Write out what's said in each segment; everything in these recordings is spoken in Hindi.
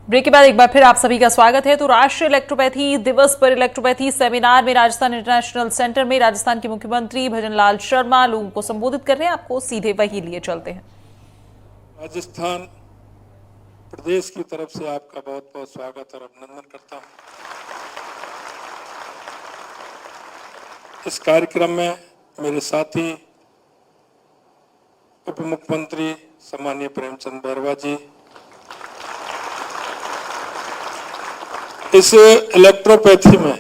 ब्रेक के बाद एक बार फिर आप सभी का स्वागत है। तो राष्ट्रीय इलेक्ट्रोपैथी दिवस पर इलेक्ट्रोपैथी सेमिनार में राजस्थान इंटरनेशनल सेंटर में राजस्थान के मुख्यमंत्री भजनलाल शर्मा लोगों को संबोधित कर रहे हैं। आपको सीधे वही लिए चलते हैं। राजस्थान प्रदेश की तरफ से आपका बहुत बहुत स्वागत और अभिनंदन करता हूं। इस कार्यक्रम में मेरे साथी उप मुख्यमंत्री सम्माननीय प्रेमचंद बैरवा जी, इस इलेक्ट्रोपैथी में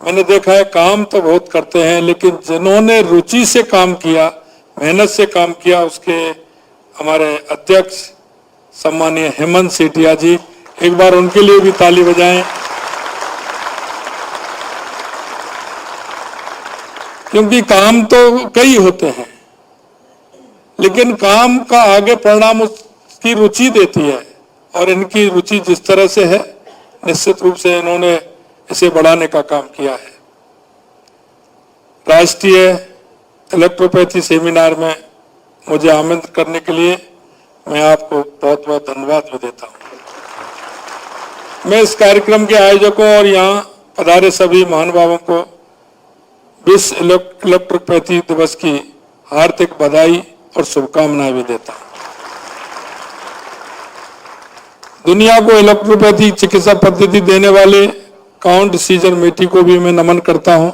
मैंने देखा है काम तो बहुत करते हैं, लेकिन जिन्होंने रुचि से काम किया, मेहनत से काम किया, उसके हमारे अध्यक्ष सम्माननीय हेमंत सेठिया जी, एक बार उनके लिए भी ताली बजाएं, क्योंकि काम तो कई होते हैं लेकिन काम का आगे परिणाम उसकी रुचि देती है, और इनकी रुचि जिस तरह से है निश्चित रूप से इन्होंने इसे बढ़ाने का काम किया है। राष्ट्रीय इलेक्ट्रोपैथी सेमिनार में मुझे आमंत्रित करने के लिए मैं आपको बहुत बहुत धन्यवाद भी देता हूं। मैं इस कार्यक्रम के आयोजकों और यहाँ पधारे सभी महानुभावों को विश्व इलेक्ट्रोपैथी दिवस की हार्दिक बधाई और शुभकामनाएं भी देता हूं। दुनिया को इलेक्ट्रोपैथी चिकित्सा पद्धति देने वाले काउंट सीजर मेटी को भी मैं नमन करता हूं।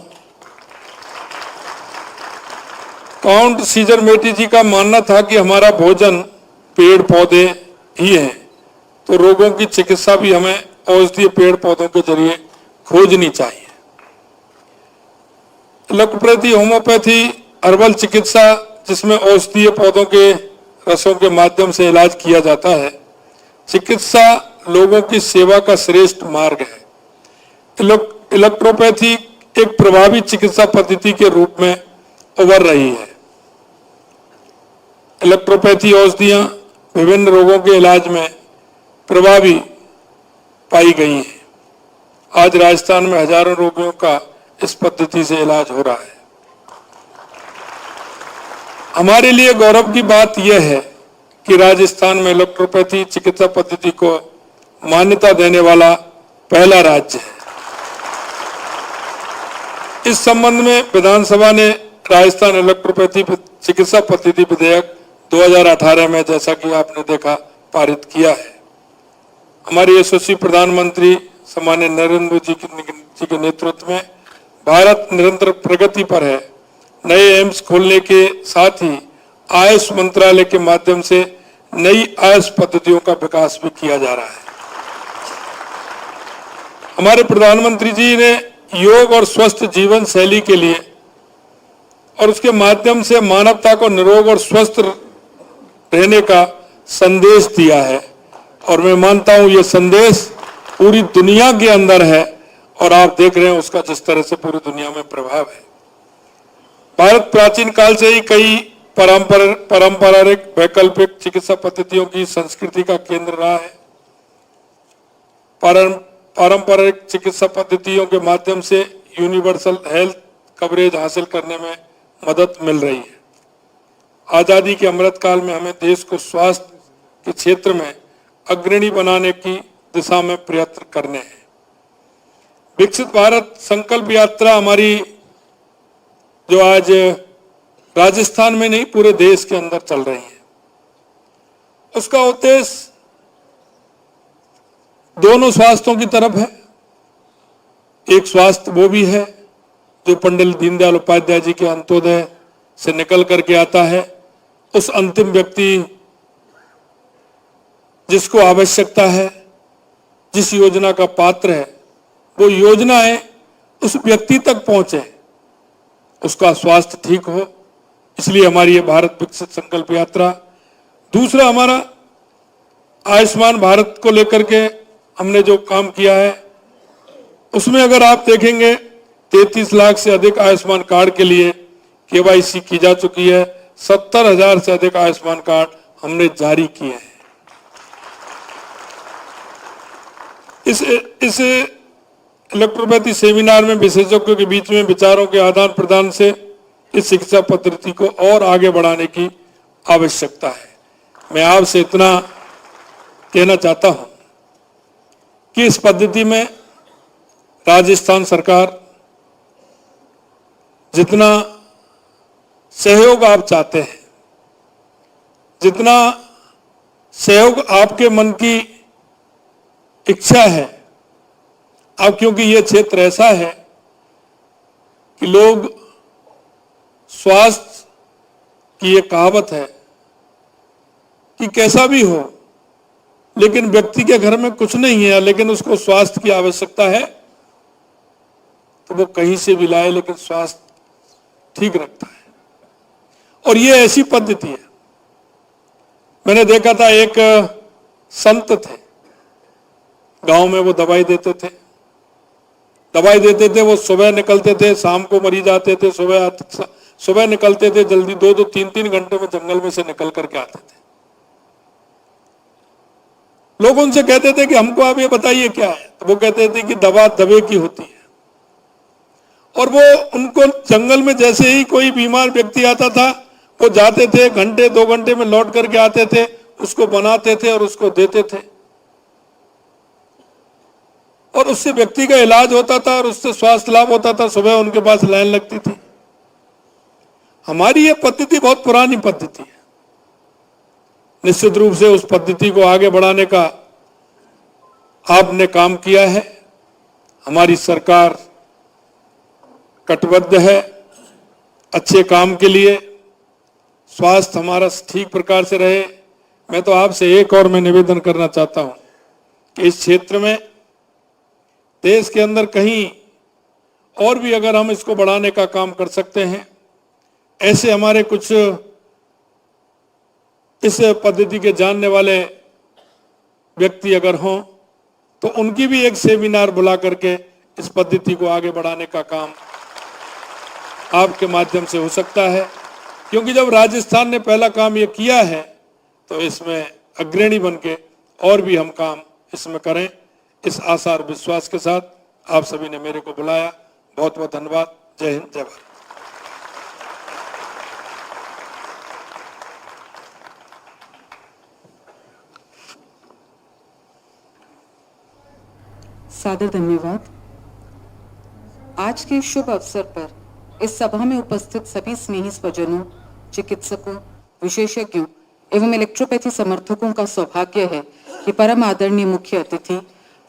काउंट सीजर मेटी जी का मानना था कि हमारा भोजन पेड़ पौधे ही है, तो रोगों की चिकित्सा भी हमें औषधीय पेड़ पौधों के जरिए खोजनी चाहिए। इलेक्ट्रोपैथी होम्योपैथी हर्बल चिकित्सा, जिसमें औषधीय पौधों के रसों के माध्यम से इलाज किया जाता है, चिकित्सा लोगों की सेवा का श्रेष्ठ मार्ग है। इलेक्ट्रोपैथी एक प्रभावी चिकित्सा पद्धति के रूप में उभर रही है। इलेक्ट्रोपैथी औषधियां विभिन्न रोगों के इलाज में प्रभावी पाई गई हैं। आज राजस्थान में हजारों रोगियों का इस पद्धति से इलाज हो रहा है। हमारे लिए गौरव की बात यह है कि राजस्थान में इलेक्ट्रोपैथी चिकित्सा पद्धति को मान्यता देने वाला पहला राज्य है। इस संबंध में विधानसभा ने राजस्थान इलेक्ट्रोपैथी चिकित्सा पद्धति विधेयक 2018 में, जैसा कि आपने देखा, पारित किया है। हमारे यशस्वी प्रधानमंत्री सम्माननीय नरेंद्र मोदी जी के नेतृत्व में भारत निरंतर प्रगति पर है। नए एम्स खोलने के साथ ही आयुष मंत्रालय के माध्यम से नई आयुष पद्धतियों का विकास भी किया जा रहा है। हमारे प्रधानमंत्री जी ने योग और स्वस्थ जीवन शैली के लिए और उसके माध्यम से मानवता को निरोग और स्वस्थ रहने का संदेश दिया है, और मैं मानता हूं यह संदेश पूरी दुनिया के अंदर है, और आप देख रहे हैं उसका जिस तरह से पूरी दुनिया में प्रभाव है। भारत प्राचीन काल से ही कई पारंपरिक वैकल्पिक चिकित्सा पद्धतियों की संस्कृति का केंद्र रहा है। पारंपरिक चिकित्सा पद्धतियों के माध्यम से यूनिवर्सल हेल्थ कवरेज हासिल करने में मदद मिल रही है। आजादी के अमृत काल में हमें देश को स्वास्थ्य के क्षेत्र में अग्रणी बनाने की दिशा में प्रयत्न करने हैं। विकसित भारत संकल्प यात्रा हमारी, जो आज राजस्थान में नहीं पूरे देश के अंदर चल रही है, उसका उद्देश्य दोनों स्वास्थ्यों की तरफ है। एक स्वास्थ्य वो भी है जो पंडित दीनदयाल उपाध्याय जी के अंत्योदय से निकल करके आता है। उस अंतिम व्यक्ति जिसको आवश्यकता है, जिस योजना का पात्र है, वो योजनाएं उस व्यक्ति तक पहुंचे, उसका स्वास्थ्य ठीक हो। इसलिए हमारी ये भारत विकसित संकल्प यात्रा। दूसरा, हमारा आयुष्मान भारत को लेकर के हमने जो काम किया है, उसमें अगर आप देखेंगे 33 लाख से अधिक आयुष्मान कार्ड के लिए केवाईसी की जा चुकी है। 70,000 से अधिक आयुष्मान कार्ड हमने जारी किए हैं। इस इलेक्ट्रोपैथी सेमिनार में विशेषज्ञों के बीच में विचारों के आदान प्रदान से इस शिक्षा पद्धति को और आगे बढ़ाने की आवश्यकता है। मैं आपसे इतना कहना चाहता हूं कि इस पद्धति में राजस्थान सरकार जितना सहयोग आप चाहते हैं, जितना सहयोग आपके मन की इच्छा है, अब क्योंकि ये क्षेत्र ऐसा है कि लोग स्वास्थ्य की ये कहावत है कि कैसा भी हो लेकिन व्यक्ति के घर में कुछ नहीं है लेकिन उसको स्वास्थ्य की आवश्यकता है तो वो कहीं से भी लाए लेकिन स्वास्थ्य ठीक रखता है। और ये ऐसी पद्धति है, मैंने देखा था एक संत थे गांव में, वो दवाई देते थे, वो सुबह निकलते थे, शाम को मरीज आते थे, सुबह निकलते थे जल्दी, 2-2 3-3 घंटे में जंगल में से निकल करके आते थे। लोग उनसे कहते थे कि हमको आप ये बताइए क्या है, तो वो कहते थे कि दवा दवे की होती है। और वो उनको जंगल में जैसे ही कोई बीमार व्यक्ति आता था वो जाते थे, घंटे 2 घंटे में लौट करके आते थे, उसको बनाते थे और उसको देते थे और उससे व्यक्ति का इलाज होता था और उससे स्वास्थ्य लाभ होता था। सुबह उनके पास लाइन लगती थी। हमारी ये पद्धति बहुत पुरानी पद्धति है। निश्चित रूप से उस पद्धति को आगे बढ़ाने का आपने काम किया है। हमारी सरकार कटिबद्ध है अच्छे काम के लिए, स्वास्थ्य हमारा ठीक प्रकार से रहे। मैं तो आपसे एक और मैं निवेदन करना चाहता हूं कि इस क्षेत्र में देश के अंदर कहीं और भी अगर हम इसको बढ़ाने का काम कर सकते हैं, ऐसे हमारे कुछ इस पद्धति के जानने वाले व्यक्ति अगर हों तो उनकी भी एक सेमिनार बुला करके इस पद्धति को आगे बढ़ाने का काम आपके माध्यम से हो सकता है। क्योंकि जब राजस्थान ने पहला काम ये किया है तो इसमें अग्रणी बनके और भी हम काम इसमें करें, इस आशा और विश्वास के साथ आप सभी ने मेरे को बुलाया। बहुत बहुत धन्यवाद। जय हिंद, जय भारत। सादर धन्यवाद। आज के शुभ अवसर पर इस सभा में उपस्थित सभी स्नेही स्वजनों, चिकित्सकों, विशेषज्ञों एवं इलेक्ट्रोपैथी समर्थकों का सौभाग्य है कि परम आदरणीय मुख्य अतिथि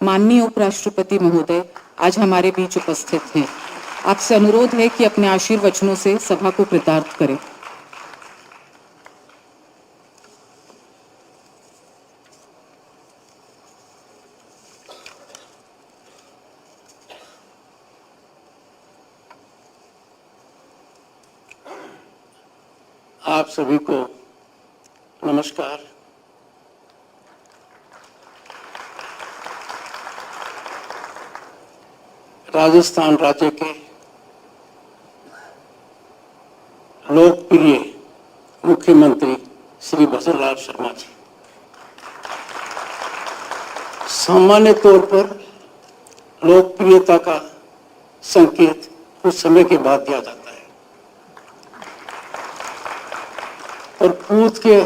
माननीय उपराष्ट्रपति महोदय आज हमारे बीच उपस्थित हैं। आपसे अनुरोध है कि अपने आशीर्वचनों से सभा को कृतार्थ करें। आप सभी को नमस्कार। राजस्थान राज्य के लोकप्रिय मुख्यमंत्री श्री भजन लाल शर्मा जी, सामान्य तौर पर लोकप्रियता का संकेत कुछ समय के बाद दिया जाता है और पूत के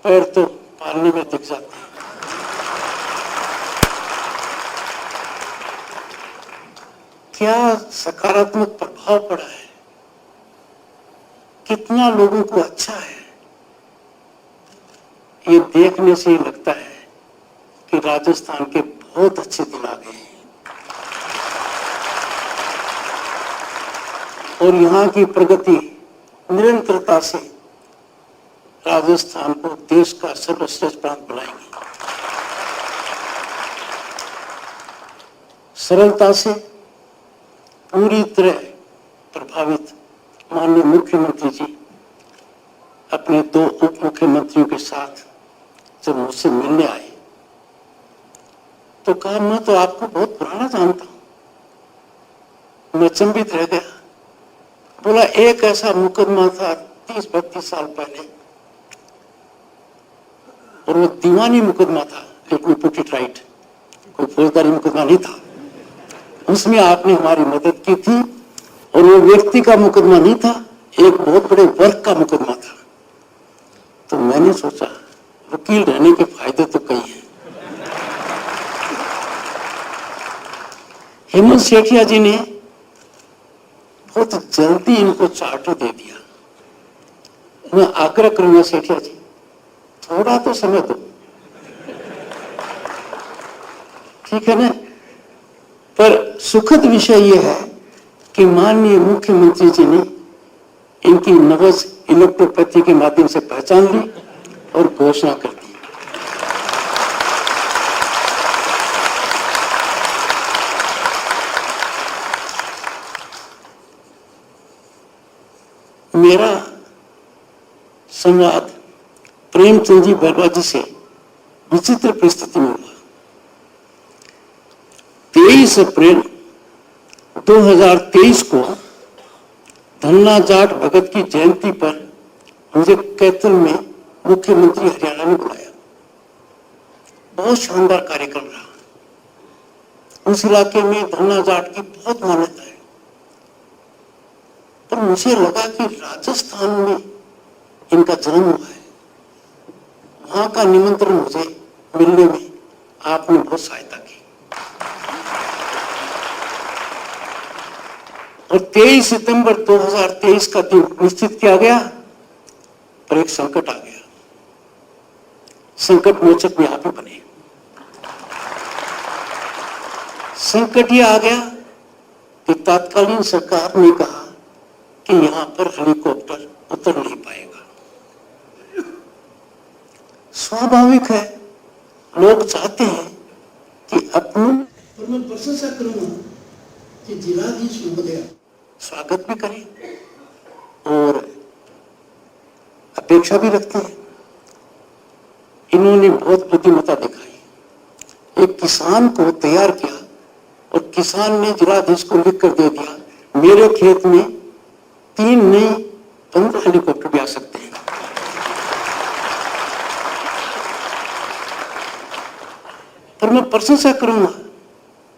पैर तो पालने में दिख जाते हैं। क्या सकारात्मक प्रभाव पड़ा है, कितना लोगों को अच्छा है, ये देखने से ही लगता है कि राजस्थान के बहुत अच्छे दिन आ गए हैं और यहाँ की प्रगति निरंतरता से राजस्थान को देश का सर्वश्रेष्ठ प्रांत बनाएंगे। सरलता से पूरी तरह प्रभावित माननीय मुख्यमंत्री जी अपने 2 उप मुख्यमंत्रियों के साथ जब मुझसे मिलने आए तो कहा, मैं तो आपको बहुत पुराना जानता हूं। मैं अचंभित रह गया। बोला, एक ऐसा मुकदमा था 30-32 साल पहले और वो दीवानी मुकदमा था, let me put it right, कोई फौजदारी मुकदमा नहीं था। उसमें आपने हमारी मदद की थी और वो व्यक्ति का मुकदमा नहीं था, एक बहुत बड़े वर्ग का मुकदमा था। तो मैंने सोचा वकील रहने के फायदे तो कई हैं, हेमंत सेठिया जी ने बहुत जल्दी इनको चार्टर दे दिया। मैं आग्रह करूंगा सेठिया जी, थोड़ा तो समय दो, ठीक है ना। पर सुखद विषय यह है कि माननीय मुख्यमंत्री जी ने इनकी नवज इलेक्ट्रोपैथी के माध्यम से पहचान ली और घोषणा कर दी। मेरा संवाद प्रेमचंद जी बैरवा जी से विचित्र परिस्थिति में हुआ। 23 अप्रैल 2023 को धन्ना जाट भगत की जयंती पर मुझे कैथल में मुख्यमंत्री हरियाणा ने बुलाया। बहुत शानदार कार्यक्रम रहा। उस इलाके में धन्ना जाट की बहुत मान्यता है। पर मुझे लगा कि राजस्थान में इनका जन्म हुआ है, वहां का निमंत्रण मुझे मिलने में आपने बहुत सहायता की। और 23 सितंबर 2023 का दिन निश्चित किया गया, पर एक संकट आ गया। संकट मोचक में आप ही बने। संकट यह आ गया कि तत्कालीन सरकार ने कहा कि यहां पर हेलीकॉप्टर उतर नहीं पाएगा। स्वाभाविक है, लोग चाहते हैं कि अपने, और मैं प्रशंसा करूंगा कि जिलाधीश महोदय स्वागत भी करें और अपेक्षा भी रखते हैं। इन्होंने बहुत बुद्धिमत्ता दिखाई। एक किसान को तैयार किया और किसान ने जिलाधीश को लिख कर दे दिया, मेरे खेत में 3 नहीं 15 हेलीकॉप्टर भी आ सकते हैं। पर मैं प्रशंसा करूंगा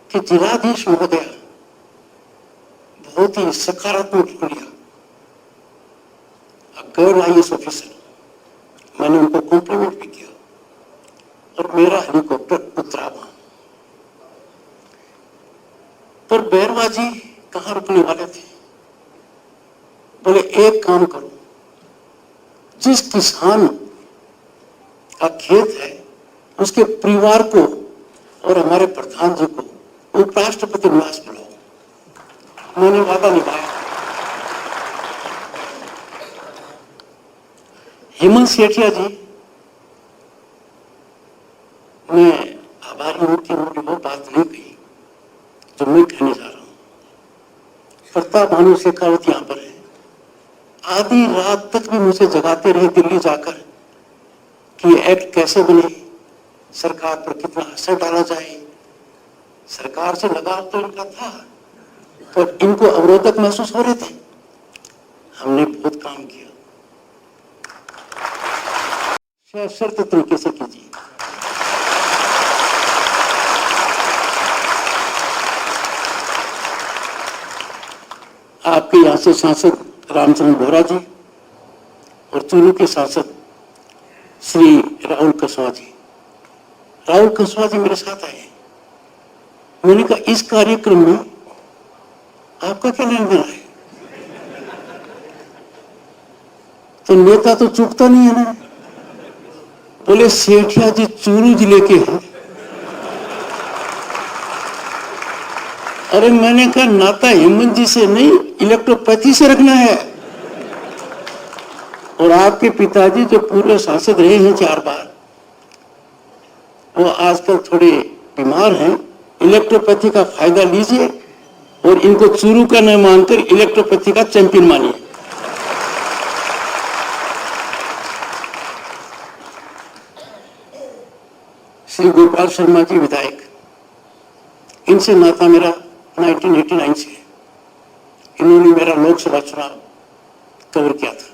कि जिलाधीश महोदय बहुत ही सकारात्मक लिया। गैर IAS ऑफिसर, मैंने उनको कॉम्प्लीमेंट भी किया और मेरा हेलीकॉप्टर उतरा वहां। पर बैरवा जी कहां रुकने वाले थे? बोले एक काम करो, जिस किसान का खेत है उसके परिवार को और हमारे प्रधान जी को उपराष्ट्रपति निवास बुलाओ। मैंने वादा निभाया। हेमंत सेठिया जी, मैं आभारी हूं कि उन्होंने वो बात नहीं कही जो मैं कहने जा रहा हूं। प्रताप भानु शेखावत यहां पर है, आधी रात तक भी मुझे जगाते रहे दिल्ली जाकर कि ये एक्ट कैसे बने, सरकार पर कितना असर डाला जाए। सरकार से लगाव तो इनका था, पर इनको अवरोधक महसूस हो रहे थे। हमने बहुत काम किया, सशर्त तरीके से कीजिए। आपके यहां से सांसद रामचंद्र बोहरा जी और चूरू के सांसद श्री राहुल कुशवाहा जी, मेरे साथ आए। मैंने कहा इस कार्यक्रम में आपका क्या लेना देना है? तो नेता तो चूकता नहीं है ना। बोले सेठिया जी चूरू जिले के हैं। अरे मैंने कहा नाता हेमंत जी से नहीं, इलेक्ट्रोपैथी से रखना है। और आपके पिताजी जो पूर्व सांसद रहे हैं 4 बार, वो आजकल थोड़े बीमार हैं। इलेक्ट्रोपैथी का फायदा लीजिए और इनको चूरू का न मानकर इलेक्ट्रोपैथी का चैंपियन मानिए। श्री गोपाल शर्मा जी विधायक, इनसे नाता मेरा 1989 से। इन्होंने मेरा लोकसभा चुनाव कवर किया था।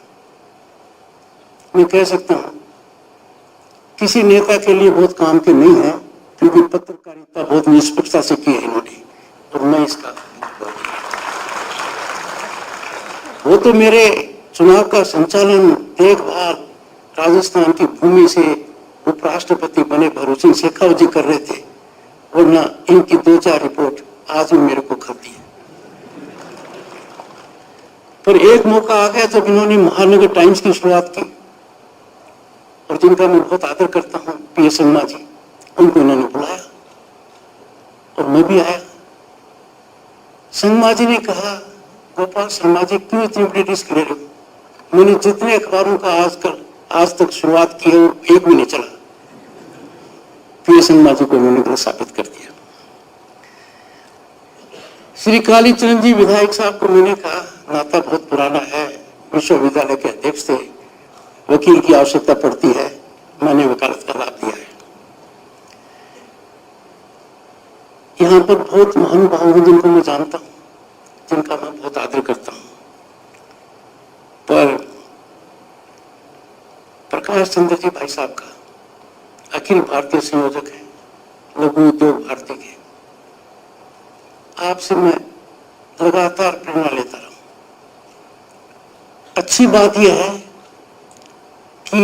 मैं कह सकता हूं किसी नेता के लिए बहुत काम के नहीं है, क्योंकि पत्रकारिता बहुत निष्पक्षता से की है इन्होंने, और मैं इसका वो तो मेरे चुनाव का संचालन देखभाल राजस्थान की भूमि से उपराष्ट्रपति बने भरूच सिंह शेखावत जी कर रहे थे, वरना इनकी 2-4 रिपोर्ट आज भी मेरे को खलती है। पर एक मौका आ गया जब इन्होंने महानगर टाइम्स की शुरुआत की, और जिनका मैं बहुत आदर करता हूं, पीएस शर्मा जी, उनको इन्होंने बुलाया और मैं भी आया। शर्मा जी ने कहा, गोपाल शर्मा जी क्यों इतनी बड़ी रिस्क ले रहे हो? मैंने जितने अखबारों का आज तक शुरुआत की है वो एक भी नहीं चला। पीएस शर्मा जी को इन्होंने गलत साबित कर दिया। श्री कालीचरण जी विधायक साहब को मैंने कहा, नाता बहुत पुराना है, विश्वविद्यालय के अध्यक्ष थे, वकील की आवश्यकता पड़ती है, मैंने वकालत का लाभ दिया है। यहाँ पर बहुत महानुभाव हैं जिनको मैं जानता हूँ, जिनका मैं बहुत आदर करता हूँ, पर प्रकाश चंद्र जी भाई साहब का अखिल भारतीय संयोजक है लघु उद्योग भारती के, आपसे मैं लगातार प्रेरणा लेता रहा। अच्छी बात यह है कि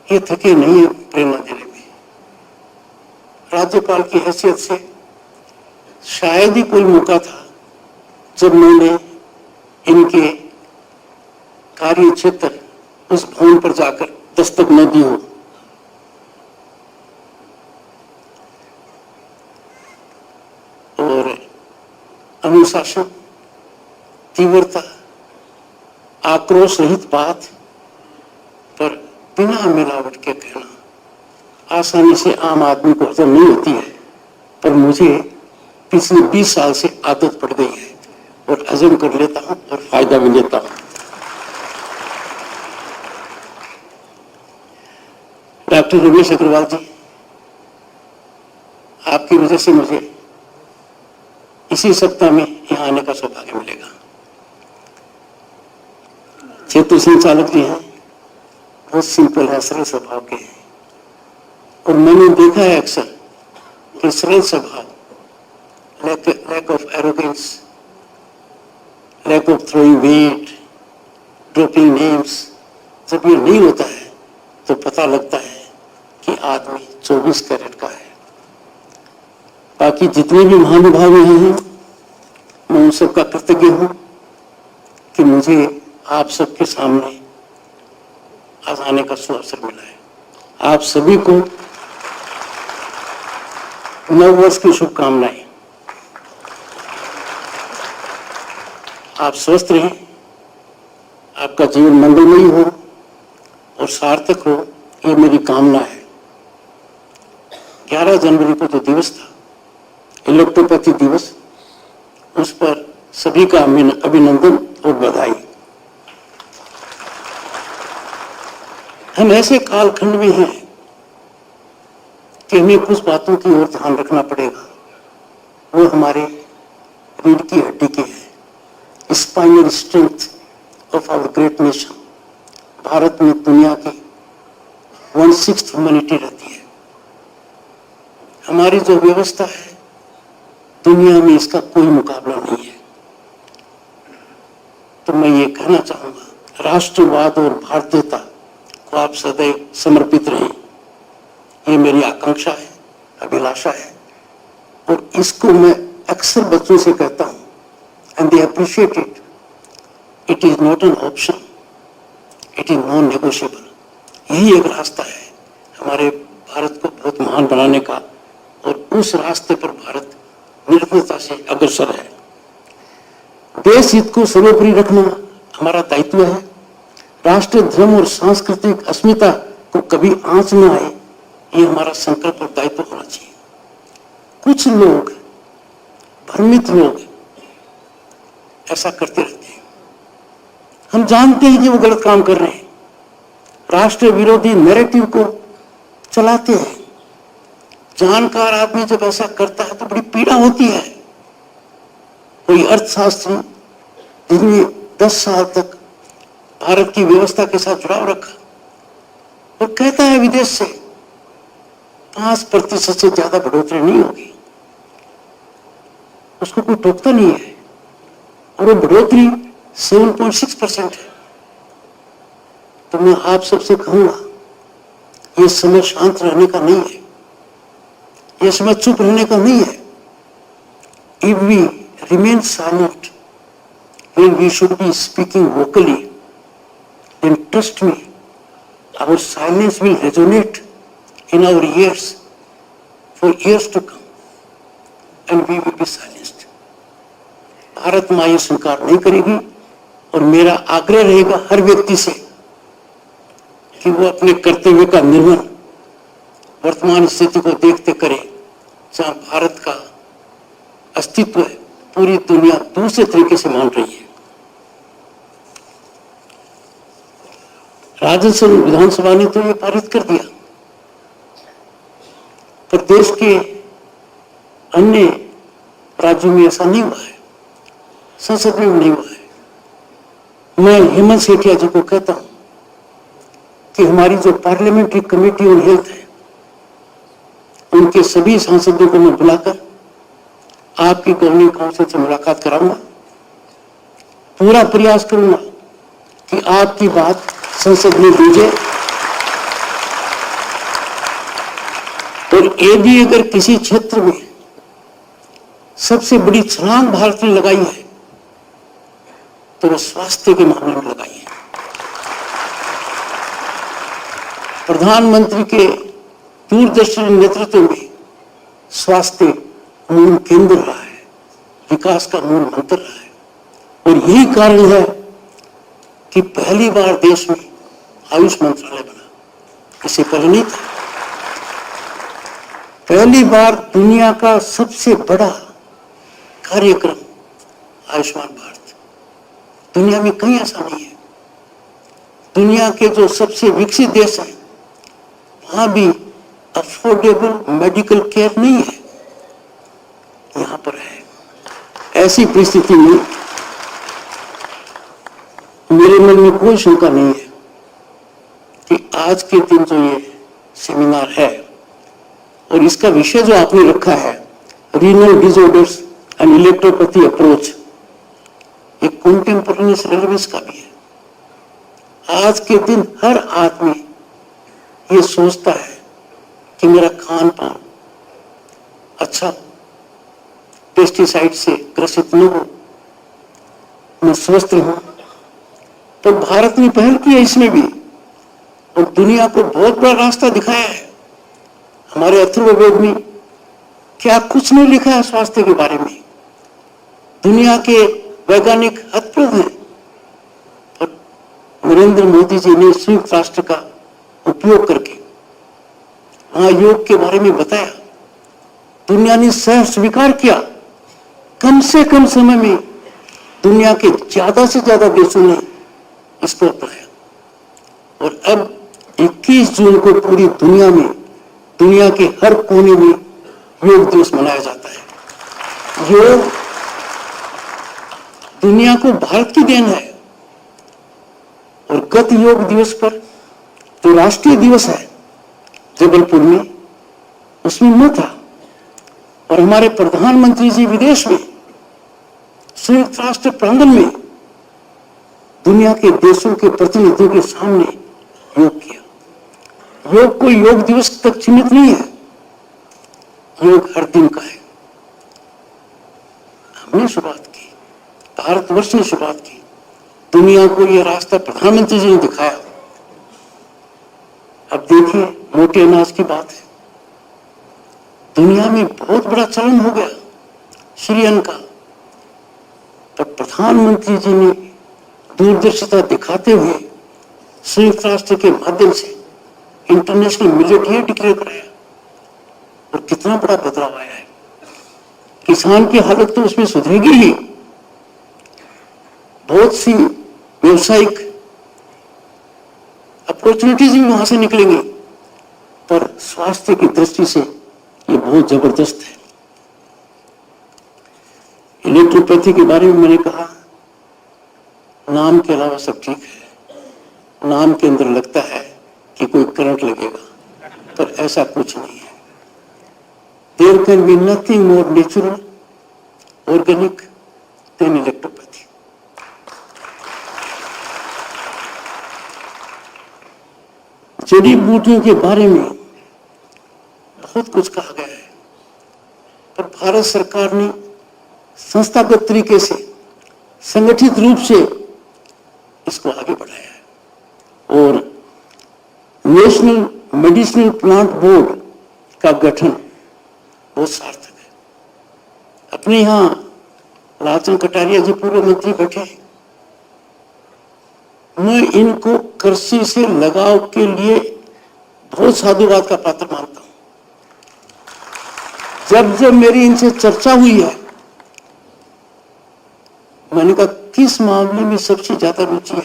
ये थके नहीं है प्रेरणा देने में। राज्यपाल की हैसियत से शायद ही कोई मौका था जब मैंने इनके कार्य क्षेत्र उस भवन पर जाकर दस्तक न दी हो। और अनुशासन, तीव्रता, आक्रोश रहित बात पर बिना मिलावट के कहना आसानी से आम आदमी को हजम नहीं होती है, पर मुझे पिछले 20 साल से आदत पड़ गई है और हजम कर लेता हूं और फायदा भी लेता हूं। डॉक्टर रमेश अग्रवाल जी, आपकी वजह से मुझे इसी सप्ताह में यहाँ आने का सौभाग्य मिलेगा। क्षेत्र संचालक जी हैं, बहुत सिंपल है, सरल स्वभाव के हैं, और मैंने देखा है अक्सर कि सरल स्वभाव, lack of arrogance, lack of throwing weight, dropping names, जब ये नहीं होता है तो पता लगता है कि आदमी 24 कैरेट का है। बाकी जितने भी महानुभाव हैं, मैं उन सबका कृतज्ञ हूं कि मुझे आप सबके सामने आज आने का सुअवसर मिला है। आप सभी को नव वर्ष की शुभकामनाएं। आप स्वस्थ रहें, आपका जीवन मंगलमयी हो और सार्थक हो, ये मेरी कामना है। 11 जनवरी को जो दिवस था, इलेक्ट्रोपैथी दिवस, उस पर सभी का अभिनंदन और बधाई। हम ऐसे कालखंड में हैं कि हमें कुछ बातों की ओर ध्यान रखना पड़ेगा। वो हमारे रीढ़ की हड्डी के है, spinal strength of our great nation. Bharat में दुनिया की 1/6 ह्यूमैनिटी रहती है। हमारी जो व्यवस्था है, दुनिया में इसका कोई मुकाबला नहीं है। तो मैं ये कहना चाहूंगा, राष्ट्रवाद और भारतीयता को आप सदैव समर्पित रहें, ये मेरी आकांक्षा है, अभिलाषा है। और इसको मैं अक्सर बच्चों से कहता हूं, and they appreciate it. It is not an option, it is non negotiable. यही एक रास्ता है हमारे भारत को बहुत महान बनाने का, और उस रास्ते पर भारत निर्भरता से अग्रसर है। देश हित को सर्वोपरि रखना हमारा दायित्व है। राष्ट्रीय धर्म और सांस्कृतिक अस्मिता को कभी आंच न आए, ये हमारा संकल्प और दायित्व होना चाहिए। कुछ लोग, भ्रमित लोग ऐसा करते रहते हैं। हम जानते हैं कि वो गलत काम कर रहे हैं, राष्ट्र विरोधी नैरेटिव को चलाते हैं। जानकार आदमी जब ऐसा करता है तो बड़ी पीड़ा होती है। कोई अर्थशास्त्री जिन्हें 10 साल तक भारत की व्यवस्था के साथ जुड़ाव रखा, और कहता है विदेश से 5% से ज्यादा बढ़ोतरी नहीं होगी, उसको कोई टोकता नहीं है, और वो बढ़ोतरी 7.6% है। तो मैं आप सबसे कहूंगा, ये समय शांत रहने का नहीं है, ये समय चुप रहने का नहीं है। if we remain silent when we should be speaking vocally, then trust me, our silence will resonate in our ears for years to come, and we will be silenced. Bharat माँ ये स्वीकार नहीं करेगी, और मेरा आग्रह रहेगा हर व्यक्ति से कि वो अपने कर्तव्य का निर्वहन वर्तमान स्थिति को देखते करे, जहां भारत का अस्तित्व है पूरी दुनिया दूसरे तरीके से मान रही है। राजस्थान विधानसभा ने तो ये पारित कर दिया, पर देश के अन्य राज्यों में ऐसा नहीं हुआ है, संसद में नहीं हुआ है। मैं हेमंत सेठिया जी को कहता हूं कि हमारी जो पार्लियामेंट्री कमेटी ऑन हेल्थ है, उनके सभी सांसदों को मैं बुलाकर आपकी गवर्निंग काउंसिल से मुलाकात कराऊंगा। पूरा प्रयास करूंगा कि आपकी बात संसद में भेजे, और यदि अगर किसी क्षेत्र में सबसे बड़ी छलांग भारत ने लगाई है तो वो स्वास्थ्य के मामले में लगाई है। प्रधानमंत्री के दूरदर्शी नेतृत्व में स्वास्थ्य मूल केंद्र रहा है, विकास का मूल मंत्र रहा है, और यही कारण है कि पहली बार देश में आयुष मंत्रालय बना, इससे पहले नहीं था। पहली बार दुनिया का सबसे बड़ा कार्यक्रम आयुष्मान भारत, दुनिया में कहीं ऐसा नहीं है। दुनिया के जो सबसे विकसित देश हैं वहां भी अफोर्डेबल मेडिकल केयर नहीं है, यहां पर है। ऐसी परिस्थिति में मेरे मन में कोई शंका नहीं है कि आज के दिन जो ये सेमिनार है और इसका विषय जो आपने रखा है, renal disorders and electropathy approach, ये कॉन्टेम्पोरेनियस रेलेवेंस का भी है। आज के दिन हर आदमी ये सोचता है कि मेरा खान पान अच्छा, पेस्टिसाइड से ग्रसित न हो, मैं स्वस्थ रहूं। तो भारत ने पहल की है इसमें भी, और दुनिया को बहुत बड़ा रास्ता दिखाया है। हमारे अथर्ववेद में क्या कुछ नहीं लिखा है स्वास्थ्य के बारे में। दुनिया के वैज्ञानिक हतप्रभ हैं, और नरेंद्र मोदी जी ने संयुक्त राष्ट्र का उपयोग करके वहां योग के बारे में बताया। दुनिया ने सह स्वीकार किया, कम से कम समय में दुनिया के ज्यादा से ज्यादा देशों ने इसको अपनाया, और अब 21 जून को पूरी दुनिया में, दुनिया के हर कोने में योग दिवस मनाया जाता है। योग दुनिया को भारत की देन है, और गत योग दिवस पर जो राष्ट्रीय दिवस है जबलपुर में, उसमें मैं था, और हमारे प्रधानमंत्री जी विदेश में संयुक्त राष्ट्र प्रांगण में दुनिया के देशों के प्रतिनिधियों के सामने योग किया। योग कोई योग दिवस तक सीमित नहीं है, योग हर दिन का है। हमने शुरुआत की, भारतवर्ष ने शुरुआत की, दुनिया को यह रास्ता प्रधानमंत्री जी ने दिखाया। अब देखिए, मोटे अनाज की बात है, दुनिया में बहुत बड़ा चलन हो गया श्री अन्न का, पर प्रधानमंत्री जी ने दूरदर्शिता दिखाते हुए संयुक्त राष्ट्र के माध्यम से इंटरनेशनल मिलेट ईयर डिक्लेयर कराया, और कितना बड़ा बदलाव आया है। किसान की हालत तो उसमें सुधरेगी ही, बहुत सी व्यवसायिक अपॉर्चुनिटीज भी वहां से निकलेंगी, पर स्वास्थ्य की दृष्टि से ये बहुत जबरदस्त है। इलेक्ट्रोपैथी के बारे में मैंने कहा, नाम के अलावा सब ठीक है। नाम के अंदर लगता है कि कोई करंट लगेगा, पर ऐसा कुछ नहीं है। There can be nothing more natural, organic than electropathy. जड़ी बूटियों के बारे में बहुत कुछ कहा गया है, पर भारत सरकार ने संस्थागत तरीके से, संगठित रूप से इसको आगे बढ़ाया है। और नेशनल मेडिसिनल प्लांट बोर्ड का गठन बहुत सार्थक है। अपने यहाँ लालचंद कटारिया जी पूर्व मंत्री बैठे हैं, मैं इनको कृषि से लगाव के लिए बहुत साधुवाद का पात्र मानता हूं। जब मेरी इनसे चर्चा हुई है, मैंने कहा किस मामले में सबसे ज्यादा रुचि है?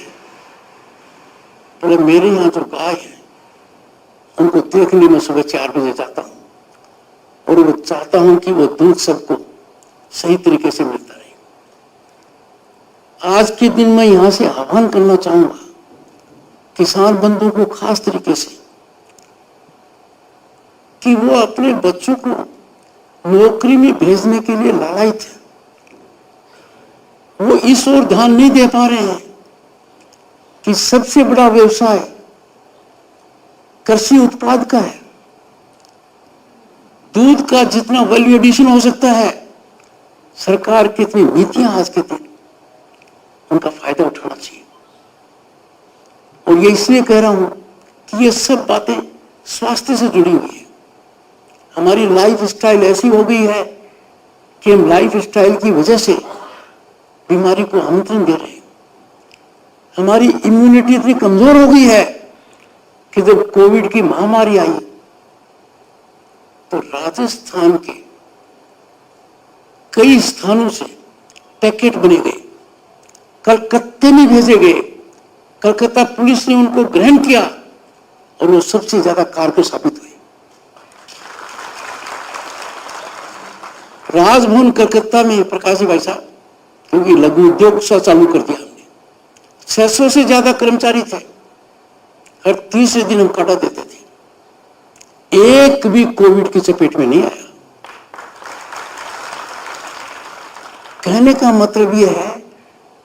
बोले मेरे यहाँ जो गाय है उनको देखने में सुबह 4 बजे जाता हूं और वो चाहता हूं कि वो दूध सबको सही तरीके से मिलता रहे। आज के दिन मैं यहां से आह्वान करना चाहूंगा किसान बंधुओं को खास तरीके से कि वो अपने बच्चों को नौकरी में भेजने के लिए लालायित है। वो इस ओर ध्यान नहीं दे पा रहे हैं कि सबसे बड़ा व्यवसाय कृषि उत्पाद का है। दूध का जितना वैल्यू एडिशन हो सकता है, सरकार की इतनी नीतियां आज के दिन उनका फायदा उठाना चाहिए। और ये इसलिए कह रहा हूं कि ये सब बातें स्वास्थ्य से जुड़ी हुई है। हमारी लाइफ स्टाइल ऐसी हो गई है कि हम लाइफ स्टाइल की वजह से बीमारी को आमंत्रण दे रहे हैं। हमारी इम्यूनिटी इतनी कमजोर हो गई है कि जब कोविड की महामारी आई तो राजस्थान के कई स्थानों से पैकेट बने गए, कलकत्ते में भेजे गए। कलकत्ता पुलिस ने उनको ग्रहण किया और वो सबसे ज्यादा कारगर साबित हुए। राजभवन कलकत्ता में प्रकाश जी भाई साहब, क्योंकि लघु उद्योग सा चालू कर दिया हमने, 600 से ज्यादा कर्मचारी थे। हर तीसरे दिन हम काटा देते थे, एक भी कोविड की चपेट में नहीं आया। कहने का मतलब यह है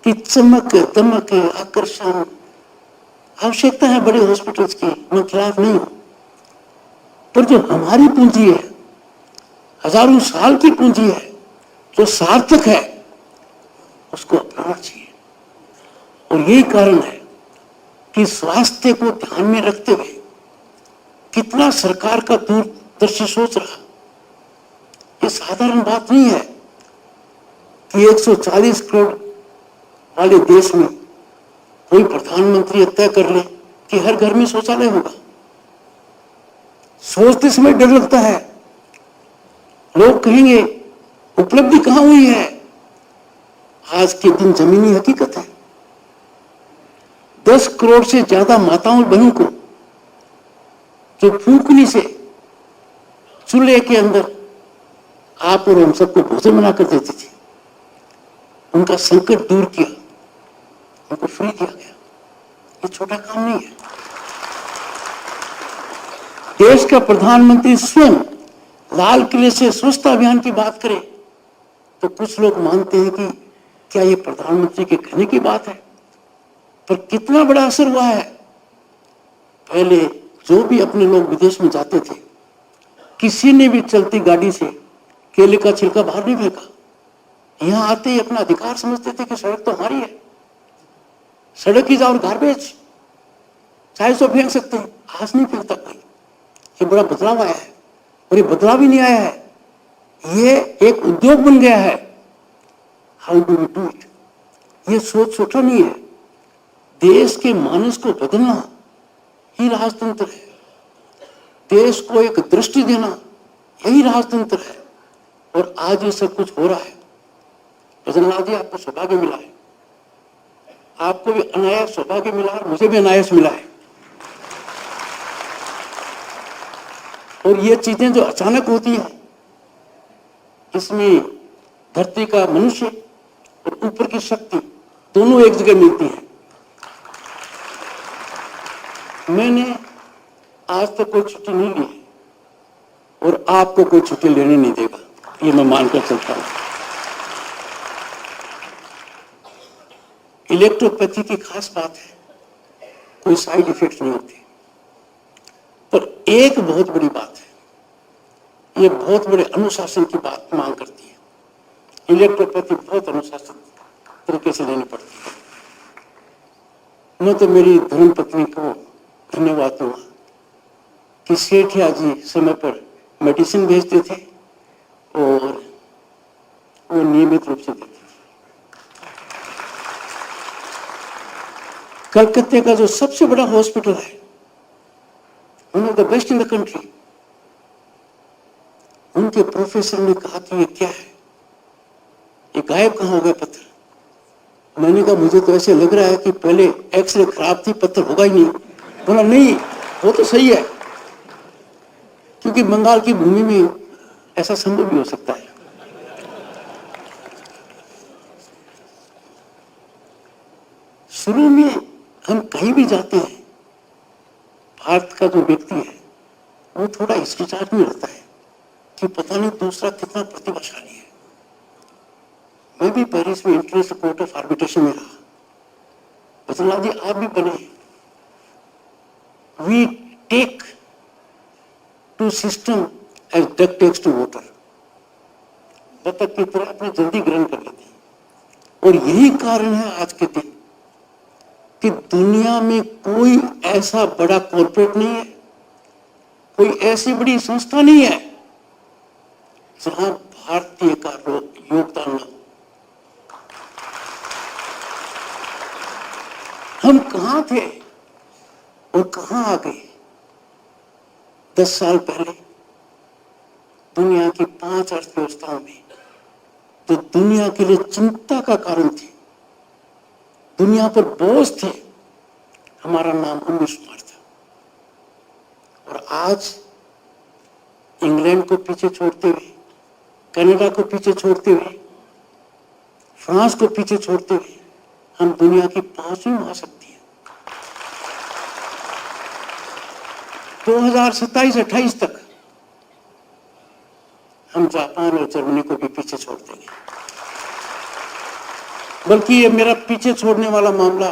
कि चमक दमक आकर्षण आवश्यकता है बड़े हॉस्पिटल्स की, मैं खिलाफ नहीं हूं, पर जो हमारी पूंजी है, हजारों साल की पूंजी है, जो सार्थक है, उसको अपनाना चाहिए। और यही कारण है कि स्वास्थ्य को ध्यान में रखते हुए कितना सरकार का दूरदर्शी सोच रहा। ये साधारण बात नहीं है कि 140 करोड़ वाले देश में कोई प्रधानमंत्री तय कर ले कि हर घर में शौचालय होगा। सोचते समय डर लगता है, लोग कहेंगे उपलब्धि कहां हुई है। आज के दिन जमीनी हकीकत है। 10 करोड़ से ज्यादा माताओं बहनों को जो फूंकनी से चूल्हे के अंदर आप और हम सबको भोजन बना कर देती थी, उनका संकट दूर किया, उनको फ्री किया गया। ये छोटा काम नहीं है। देश का प्रधानमंत्री स्वयं लाल किले से स्वच्छता अभियान की बात करे तो कुछ लोग मानते हैं कि क्या ये प्रधानमंत्री के कहने की बात है, पर कितना बड़ा असर हुआ है। पहले जो भी अपने लोग विदेश में जाते थे, किसी ने भी चलती गाड़ी से केले का छिलका बाहर नहीं फेंका। यहां आते ही अपना अधिकार समझते थे कि सड़क तो हमारी है, सड़क की जाओ और गार्बेज चाहे सो फेंक सकते हैं, आज नहीं फेंकता कोई। ये बड़ा बदलाव आया है। और ये बदलाव ही नहीं आया है, ये एक उद्योग बन गया है। How do we do it? ये सोच छोटा नहीं है। देश के मानस को बदलना ही राजतंत्र है। देश को एक दृष्टि देना यही राजतंत्र है। और आज ये सब कुछ हो रहा है। भजनलाल जी, आपको सौभाग्य मिला है, आपको भी अनायास सौभाग्य मिला है, मुझे भी अनायास मिला है। और ये चीजें जो अचानक होती है, इसमें धरती का मनुष्य और ऊपर की शक्ति दोनों एक जगह मिलती है। मैंने आज तक कोई छुट्टी नहीं ली और आपको कोई छुट्टी लेने नहीं देगा, ये मैं मानकर चलता हूं। इलेक्ट्रोपैथी की खास बात है, कोई साइड इफेक्ट नहीं होते। पर एक बहुत बड़ी बात है, ये बहुत बड़े अनुशासन की बात मांग करती है। इलेक्ट्रोपैथी बहुत अनुशासित तरीके से लेनी पड़ती है। मैं तो मेरी धर्मपत्नी को धन्यवाद दूंगा कि सेठिया जी समय पर मेडिसिन भेजते थे और वो नियमित रूप से देते थे। कलकत्ते का जो सबसे बड़ा हॉस्पिटल है, one of the best in the country, उनके प्रोफेसर ने कहा कि ये क्या है, ये गायब कहाँ हो गया पत्थर। मैंने कहा मुझे तो ऐसे लग रहा है कि पहले एक्सरे खराब थी, पत्थर होगा ही नहीं। बोला नहीं, वो तो सही है, क्योंकि बंगाल की भूमि में ऐसा संभव भी हो सकता है। शुरू में हम कहीं भी जाते हैं, भारत का जो व्यक्ति है वो थोड़ा हिचकिचाहट में रहता है कि पता नहीं दूसरा कितना प्रतिभाशाली है। मैं भी पेरिस में इंटरनेशनल कोर्ट ऑफ आर्बिट्रेशन में रहा। भजनलाल जी आप भी बने। We take to system as duck takes to water, बतख की तरह अपने जल्दी ग्रहण कर लेते हैं। और यही कारण है आज के दिन कि दुनिया में कोई ऐसा बड़ा कॉर्पोरेट नहीं है, कोई ऐसी बड़ी संस्था नहीं है जहां भारतीय का योगदान न हो। हम कहां थे और कहां आ गए। 10 साल पहले दुनिया की 5 अर्थव्यवस्थाओं में जो दुनिया के लिए चिंता का कारण थे, दुनिया पर बोझ थे, हमारा नाम उनमें शुमार था। और आज इंग्लैंड को पीछे छोड़ते हुए, कनाडा को पीछे छोड़ते हुए, फ्रांस को पीछे छोड़ते हुए हम दुनिया की 5वीं महाशक्ति है। 2027-28 तक हम जापान और जर्मनी को भी पीछे छोड़ देंगे। बल्कि ये मेरा पीछे छोड़ने वाला मामला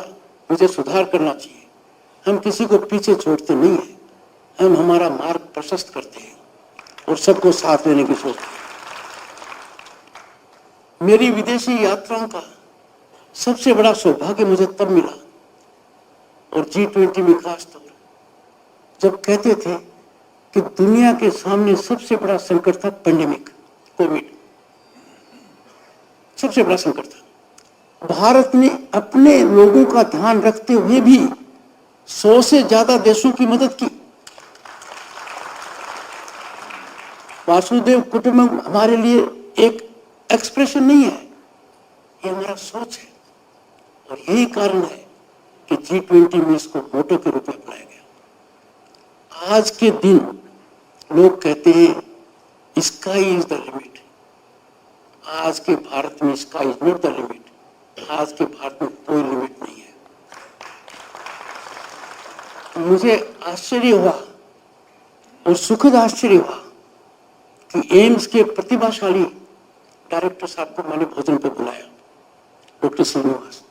मुझे सुधार करना चाहिए। हम किसी को पीछे छोड़ते नहीं है, हम हमारा मार्ग प्रशस्त करते हैं और सबको साथ लेने की सोचते हैं। मेरी विदेशी यात्राओं का सबसे बड़ा सौभाग्य मुझे तब मिला, और G20 में खास तौर जब कहते थे कि दुनिया के सामने सबसे बड़ा संकट था पेंडेमिक, कोविड सबसे बड़ा संकट था। भारत ने अपने लोगों का ध्यान रखते हुए भी 100 से ज्यादा देशों की मदद की। वासुदेव कुटुंबकम हमारे लिए एक एक्सप्रेशन नहीं है, ये हमारा सोच है। और यही कारण है कि G20 में इसको मोटो के रूप में अपनाया गया। आज के दिन लोग कहते हैं स्काई इज द लिमिट। आज के भारत में sky is not the limit. आज के भारत में कोई लिमिट नहीं है। मुझे आश्चर्य हुआ और सुखद आश्चर्य हुआ कि एम्स के प्रतिभाशाली डायरेक्टर साहब को मैंने भोजन पे बुलाया, डॉक्टर श्रीनिवास,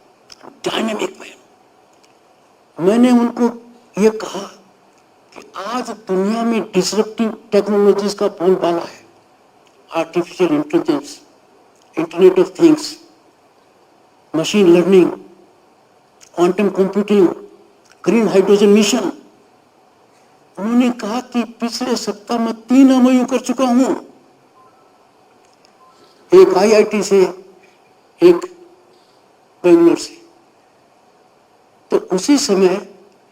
डायनेमिक मैन। मैंने उनको ये कहा कि आज दुनिया में डिसरप्टिव टेक्नोलॉजीज का बोलबाला है। Artificial intelligence, internet of things, machine learning, quantum computing, green hydrogen mission. उन्होंने कहा कि पिछले सप्ताह में 3 MOU कर चुका हूं, एक IIT से, एक बेंगलोर से। तो उसी समय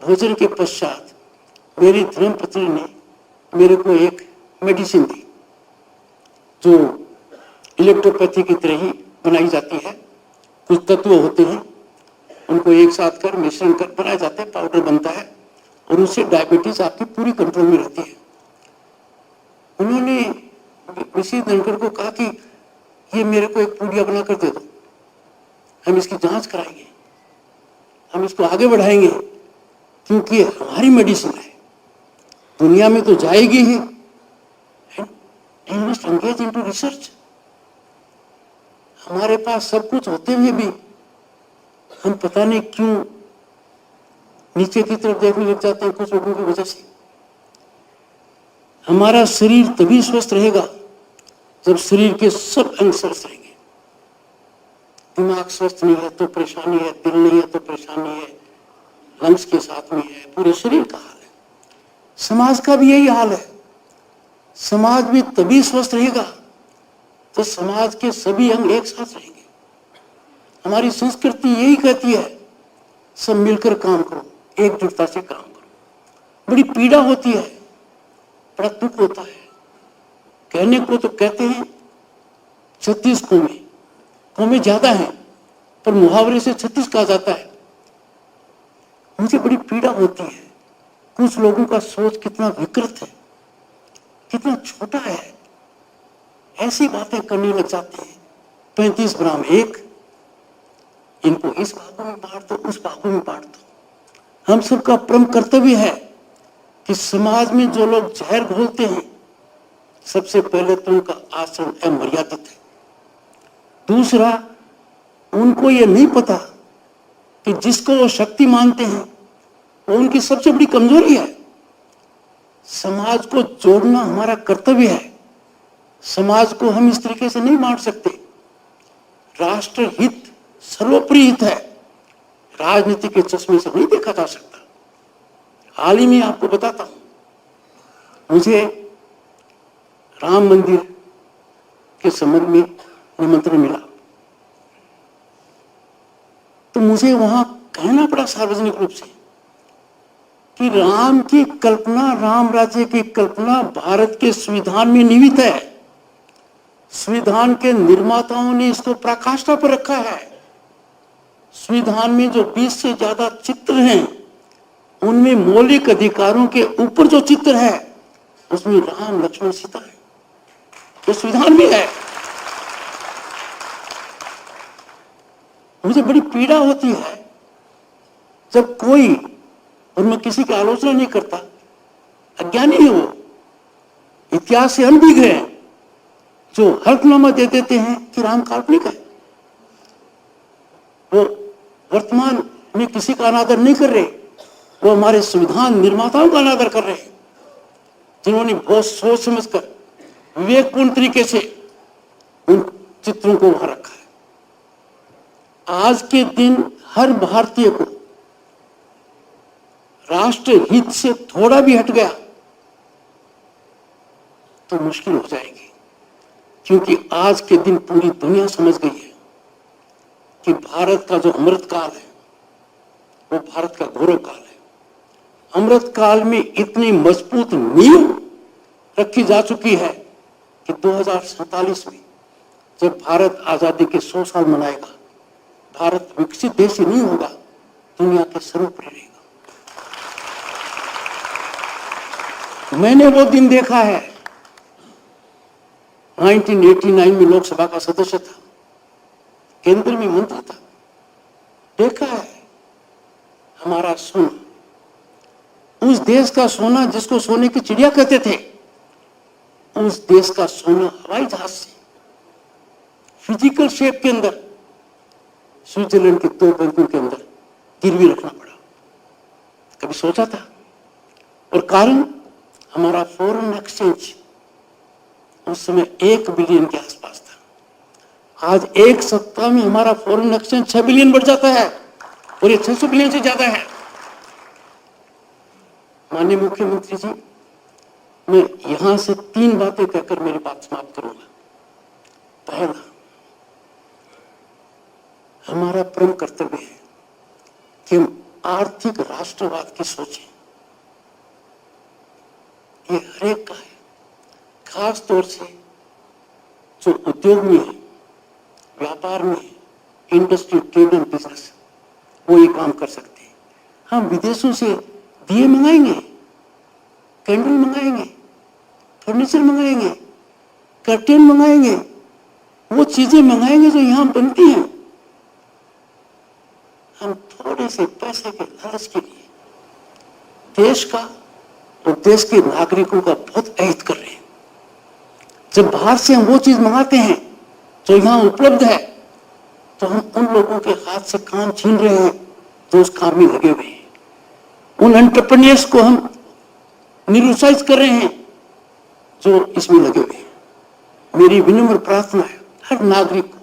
भोजन के पश्चात मेरी धर्मपत्नी ने मेरे को एक मेडिसिन दी जो इलेक्ट्रोपैथी की तरह ही बनाई जाती है। कुछ तत्व होते हैं, उनको एक साथ कर मिश्रण कर बनाया जाता है, पाउडर बनता है, और उससे डायबिटीज आपकी पूरी कंट्रोल में रहती है। उन्होंने मिसेस धनखड़ को कहा कि ये मेरे को एक पुड़िया बना कर दे दो, हम इसकी जांच कराएंगे, हम इसको आगे बढ़ाएंगे, क्योंकि हमारी मेडिसिन है, दुनिया में तो जाएगी ही। You must engage into research। हमारे पास सब कुछ होते हुए भी हम पता नहीं क्यों नीचे की तरफ देखने लग जाते हैं, कुछ लोगों की वजह से। हमारा शरीर तभी स्वस्थ रहेगा जब शरीर के सब अंग स्वस्थ रहेंगे। दिमाग स्वस्थ नहीं है तो परेशानी है, दिल नहीं है तो परेशानी है, लंग्स के साथ में है, पूरे शरीर का हाल है। समाज का भी यही हाल है। समाज भी तभी स्वस्थ रहेगा तो समाज के सभी अंग एक साथ रहेंगे। हमारी संस्कृति यही कहती है, सब मिलकर काम करो, एकजुटता से काम करो। बड़ी पीड़ा होती है, बड़ा दुख होता है। कहने को तो कहते हैं 36 कौमें ज्यादा हैं, पर मुहावरे से 36 कहा जाता है। मुझे बड़ी पीड़ा होती है, कुछ लोगों का सोच कितना विकृत है, कितना छोटा है, ऐसी बातें करने लग जाते हैं। 35 ग्राम एक, इनको इस भागों में बांट दो, उस भागों में बांट दो। हम सबका परम कर्तव्य है कि समाज में जो लोग जहर घोलते हैं, सबसे पहले तो उनका आचरण अमर्यादित है। दूसरा, उनको ये नहीं पता कि जिसको वो शक्ति मानते हैं वो उनकी सबसे बड़ी कमजोरी है। समाज को जोड़ना हमारा कर्तव्य है। समाज को हम इस तरीके से नहीं बांट सकते। राष्ट्र हित सर्वोपरि हित है, राजनीति के चश्मे से नहीं देखा जा सकता। हाल ही में आपको बताता हूं, मुझे राम मंदिर के संबंध में निमंत्रण मिला, तो मुझे वहां कहना पड़ा सार्वजनिक रूप से कि राम की कल्पना, राम राज्य की कल्पना भारत के संविधान में निहित है। संविधान के निर्माताओं ने इसको पराकाष्ठा पर रखा है। संविधान में जो 20 से ज्यादा चित्र हैं, उनमें मौलिक अधिकारों के ऊपर जो चित्र है उसमें राम, लक्ष्मण, सीता है, जो संविधान में है। मुझे बड़ी पीड़ा होती है जब कोई, और मैं किसी की आलोचना नहीं करता, अज्ञानी है वो, इतिहास से अनभिज्ञ है, जो हल्फनामा दे देते हैं कि राम काल्पनिक है। वो वर्तमान में किसी का अनादर नहीं कर रहे, वो हमारे संविधान निर्माताओं का अनादर कर रहे हैं, जिन्होंने बहुत सोच समझकर विवेकपूर्ण तरीके से उन चित्रों को वहां रखा है। आज के दिन हर भारतीय को राष्ट्र हित से थोड़ा भी हट गया तो मुश्किल हो जाएगी, क्योंकि आज के दिन पूरी दुनिया समझ गई है कि भारत का जो अमृत काल है वो भारत का गौरव काल है। अमृत काल में इतनी मजबूत नींव रखी जा चुकी है कि 2047 में जब भारत आजादी के 100 साल मनाएगा, भारत विकसित देश ही नहीं होगा, दुनिया के सर्वोपरि रहेगा। मैंने वो दिन देखा है, 1989 में लोकसभा का सदस्य था, केंद्र में मंत्री था। देखा है हमारा सोना, उस देश का सोना जिसको सोने की चिड़िया कहते थे, उस देश का सोना हवाई जहाज से फिजिकल शेप के अंदर स्विट्जरलैंड के 2 बैंकों के अंदर गिरवी रखना पड़ा। कभी सोचा था? और कारण हमारा फॉरेन एक्सचेंज उस समय 1 बिलियन के आसपास था। आज एक सप्ताह में हमारा फॉरेन एक्सचेंज 6 बिलियन बढ़ जाता है और ये 600 बिलियन से ज्यादा है। माननीय मुख्यमंत्री जी, मैं यहां से 3 बातें कहकर मेरी बात समाप्त करूंगा। पहला, हमारा परम कर्तव्य है कि हम आर्थिक राष्ट्रवाद की सोचें। ये हर एक का है, खास तौर से जो उद्योग में है, व्यापार में है, इंडस्ट्री, ट्रेड एंड बिजनेस, वो ये काम कर सकते हैं। हम विदेशों से दिए मंगाएंगे, कैंडल मंगाएंगे, फर्नीचर मंगाएंगे, कर्टेन मंगाएंगे, वो चीजें मंगाएंगे जो यहां बनती हैं। हम थोड़े से पैसे के लालच के लिए देश का और देश के नागरिकों का बहुत अहित कर रहे हैं। जब बाहर से हम वो चीज मंगाते हैं जो यहां उपलब्ध है, तो हम उन लोगों के हाथ से काम छीन रहे हैं जो उस काम में लगे हुए हैं। उन एंटरप्रेन्योर्स को हम निरुत्साहित कर रहे हैं जो इसमें लगे हुए हैं। मेरी विनम्र प्रार्थना है हर नागरिक को,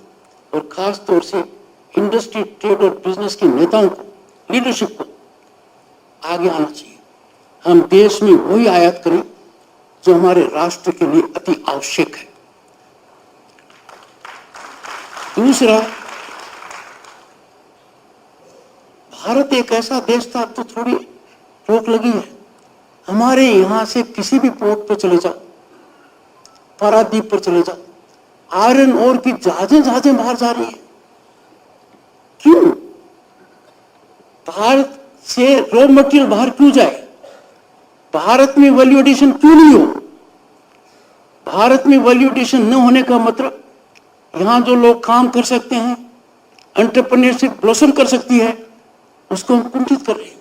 और खास तौर से इंडस्ट्री, ट्रेड और बिजनेस के नेताओं को, लीडरशिप को आगे आना चाहिए। हम देश में वही आयात करें जो हमारे राष्ट्र के लिए अति आवश्यक है। दूसरा, भारत एक ऐसा देश था, अब तो थोड़ी रोक लगी है। हमारे यहां से किसी भी पोर्ट पे चले जाओ, पारादीप पर चले जाओ, आयरन ओर की जहाजें बाहर जा रही है। क्यों? भारत से रॉ मटेरियल बाहर क्यों जाए? भारत में वैल्यू एडिशन क्यों नहीं हो? भारत में वैल्यू एडिशन न होने का मतलब यहां जो लोग काम कर सकते हैं, एंटरप्रेन्योरशिप ब्लॉसम कर सकती है, उसको हम कुंठित कर रहे हैं।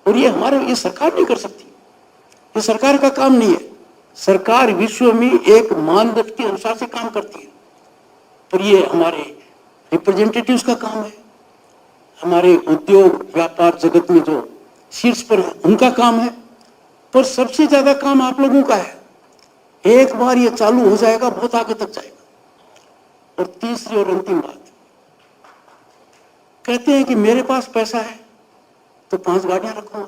और ये सरकार नहीं कर सकती, ये सरकार का काम नहीं है। सरकार विश्व में एक मानदंड के अनुसार से काम करती है, पर ये हमारे रिप्रेजेंटेटिव्स का काम है, हमारे उद्योग व्यापार जगत में जो शीर्ष पर है उनका काम है। पर सबसे ज्यादा काम आप लोगों का है। एक बार ये चालू हो जाएगा, बहुत आगे तक जाएगा। और तीसरी और अंतिम बात, कहते हैं कि मेरे पास पैसा है तो 5 गाड़ियां रखूंगा।